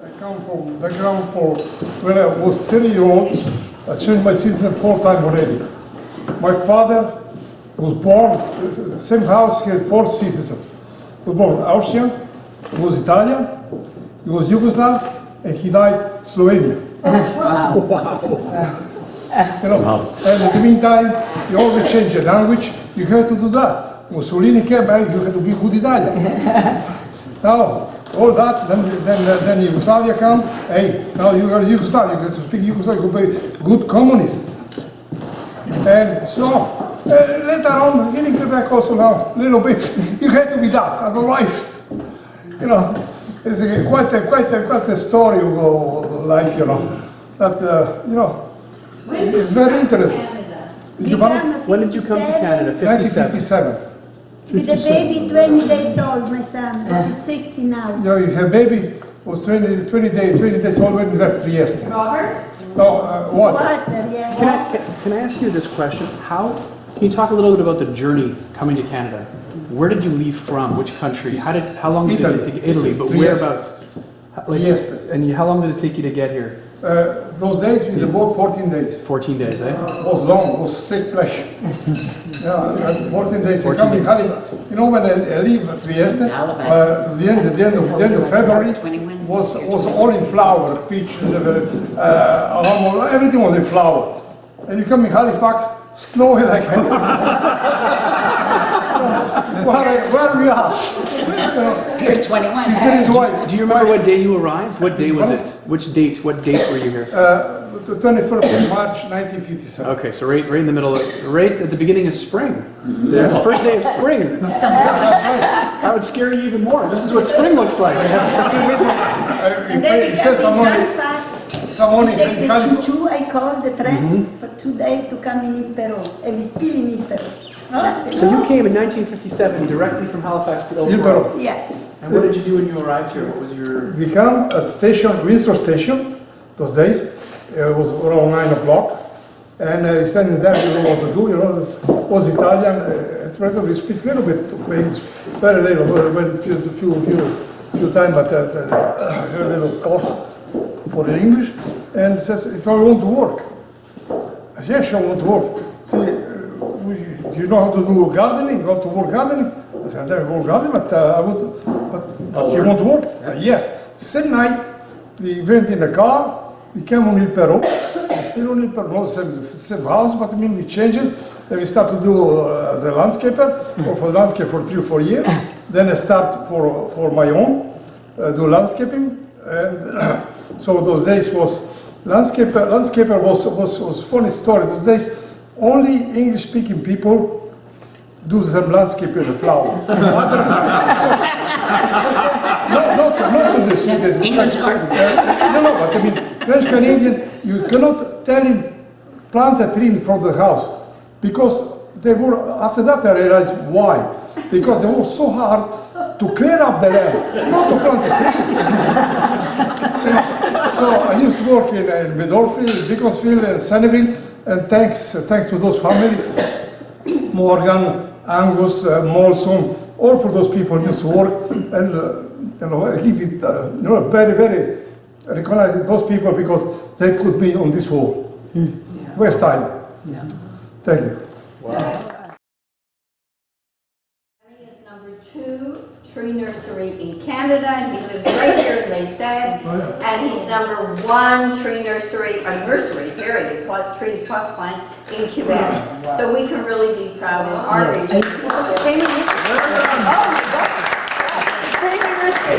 I come from background for when I was 30-year-old. I changed my citizen 4 times already. My father was born in the same house. He had 4 citizens. He was born Austrian, he was Italian, he was Yugoslav, and he died Slovenia. Wow. You know, and in the meantime, you always change the language. You have to do that. Mussolini came back. You have to be good Italian. Now, all that, then Yugoslavia come. Hey, now you are Yugoslavia. You have to speak Yugoslav. You be good communist. And so later on, getting back also now a little bit. You have to be that. Otherwise, you know, it's quite a story of life. You know, that you know. It's very interesting. When did you come to Canada? 1957. With a baby 20 days old, my son. He's 60 now. Yeah, your baby was 20 days old when you left Trieste. Robert? No, water. Water, yes. Can I ask you this question? Can you talk a little bit about the journey coming to Canada? Where did you leave from? Which country? How long did it take you? Italy, but whereabouts? Trieste. And how long did it take you to get here? Those days with the boat, 14 days. 14 days, eh? It was long, was sick, like, yeah, 14 days. 14 days. You know, when I leave Trieste, the end of February was all in flower, peach, everything was in flower. And you come in Halifax, snowy like where we are. You know, You're 21. Do you remember what day you arrived? What day was it? Which date? What date were you here? The 21st of March, 1957. Okay, so right in the middle, right at the beginning of spring. It's the first day of spring. That would scare you even more. This is what spring looks like. And then He said someone take the choo-choo, I called the train for 2 days to come in Peru. And we're still in Peru. So you came in 1957 directly from Halifax to In Peru. Peru. Yeah. And what did you do when you arrived here? What was your... We come at Windsor Station, those days. It was around 9 o'clock. And standing there, you know what to do. You know, it was Italian. We speak a little bit of English. Very little, very few times, but a little course for the English. And says, if I want to work. I said, yes, I want to work. See, do you know how to do gardening? How to work gardening? I said, I never work gardening, but I would. But you want to work? Yes. Same night, we went in the car. We came on Il Peru. We still on Il Peru, not the same house, but I mean we changed it. Then we start to do as a landscaper, or for landscape for 3 or 4 years. Then I start for my own, do landscaping, and so those days was landscaper was funny story. Those days. Only English-speaking people do some landscape in the flower. not to this. English garden. No, but I mean, French Canadian, you cannot tell him plant a tree in front of the house because they were. After that, I realized why. Because it was so hard to clear up the land, not to plant a tree. So I used to work in Bedorfi, Beaconsfield, and Sunnyvale. And thanks to those families, Morgan, Angus, Molson, all for those people used to work, and you know, I give it, you know, very, very recognizing those people because they put me on this wall. West Side. Yeah. Thank you. Wow. Remi is number 2 tree nursery in Canada, and he lives right here, they said. And he's number 1 tree nursery, a nursery, period, trees plus plants in Quebec. So we can really be proud in our region. I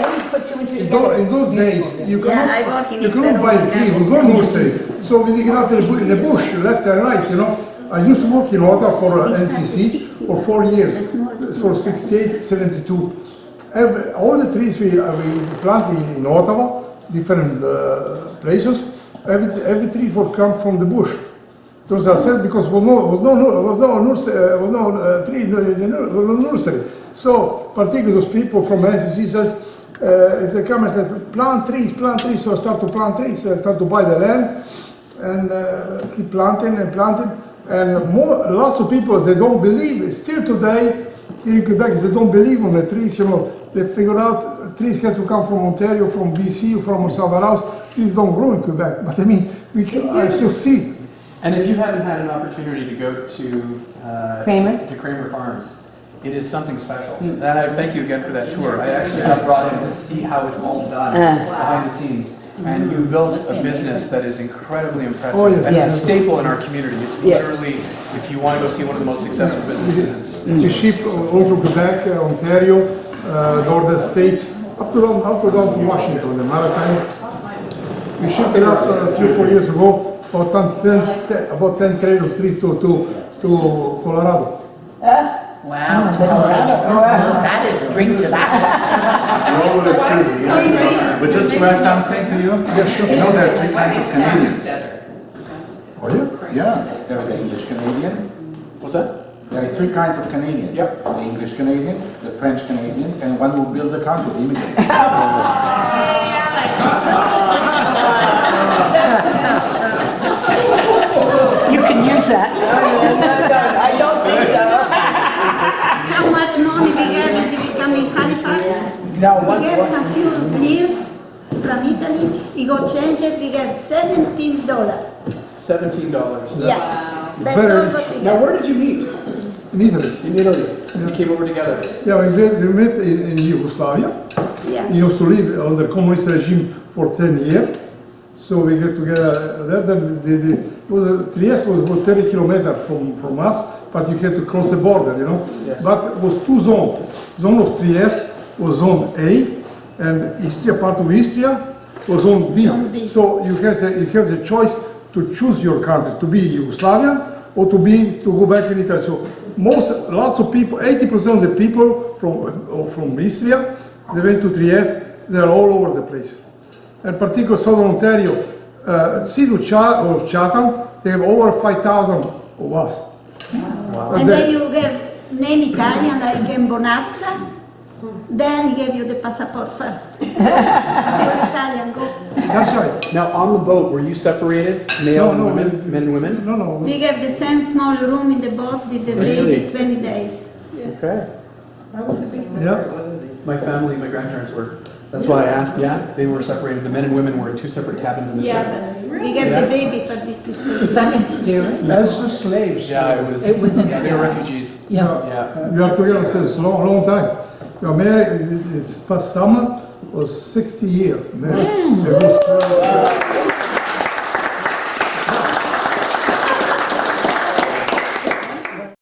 didn't put 2 and 2 together. In those days, you cannot buy the tree, we go nursery. So we get out in the bush, left and right, you know. I used to work in Ottawa for NCC for 4 years, for 68, 72. All the trees we planted in Ottawa, different places, every tree would come from the bush. Those are said because there was no tree, no nursery. So, particularly those people from NCC says, they come and say, plant trees, so I start to plant trees, start to buy the land, and keep planting and planting. And lots of people, they don't believe, still today, Here in Quebec, they don't believe on the trees, you know. They figure out trees has to come from Ontario, from BC, from somewhere else. Trees don't grow in Quebec. But I mean, I still see. And if you haven't had an opportunity to go to Cramer Farms, it is something special. And I thank you again for that tour. I actually got brought in to see how it's all done behind the scenes. And you've built a business that is incredibly impressive. Oh, yes. And it's a staple in our community. It's literally, if you want to go see one of the most successful businesses, We ship all to Quebec, Ontario, northern states, up to down to Washington, the Maritime. We shipped it up 3 or 4 years ago, about 10 trailers to Colorado. Wow. That is drink to that. But just to add something to you, you know there's 3 kinds of Canadians. Oh yeah? Yeah, there is the English Canadian. what's that? There are 3 kinds of Canadians. Yep. The English Canadian, the French Canadian, and one who built the country, the immigrants. You can use that. I don't think so. How much money we get when we come in Halifax? No, We get some few beer from Italy. We go change it, we get $17. $17. Yeah. That's Very all what we Now, get. where did you meet? In Italy. In Italy. You came over together. Yeah, we met in Yugoslavia. Yeah. He used to live under communist regime for 10 years. So we get together there. Then Trieste was about 30 kilometers from us, but you had to cross the border, you know. Yes. But it was 2 zones. Zone of Trieste was zone A, and Istria, part of Istria, was zone B. Zone B. So you have the choice to choose your country, to be Yugoslavian or to go back in Italy. So lots of people, 80% of the people from Istria, they went to Trieste. They're all over the place. And particularly Southern Ontario, city of Chatham, they have over 5,000 of us. Wow. And then you get name Italian like in Bonazza. There he gave you the passport first. You're Italian, go. That's right. Now, on the boat, were you separated, male and women, men and women? No. We have the same small room in the boat with the Really? baby, 20 days. Okay. Yeah. My family, my grandparents were. That's why I asked. Yeah, they were separated. The men and women were in 2 separate cabins in the ship. Yeah, but we get the baby for this system. Was that in steering? As the slaves. Yeah, it was. It was in they were Seattle. refugees. Yeah. Yeah. We are together since long time. We are married, this past summer was 60 years. Married. It was,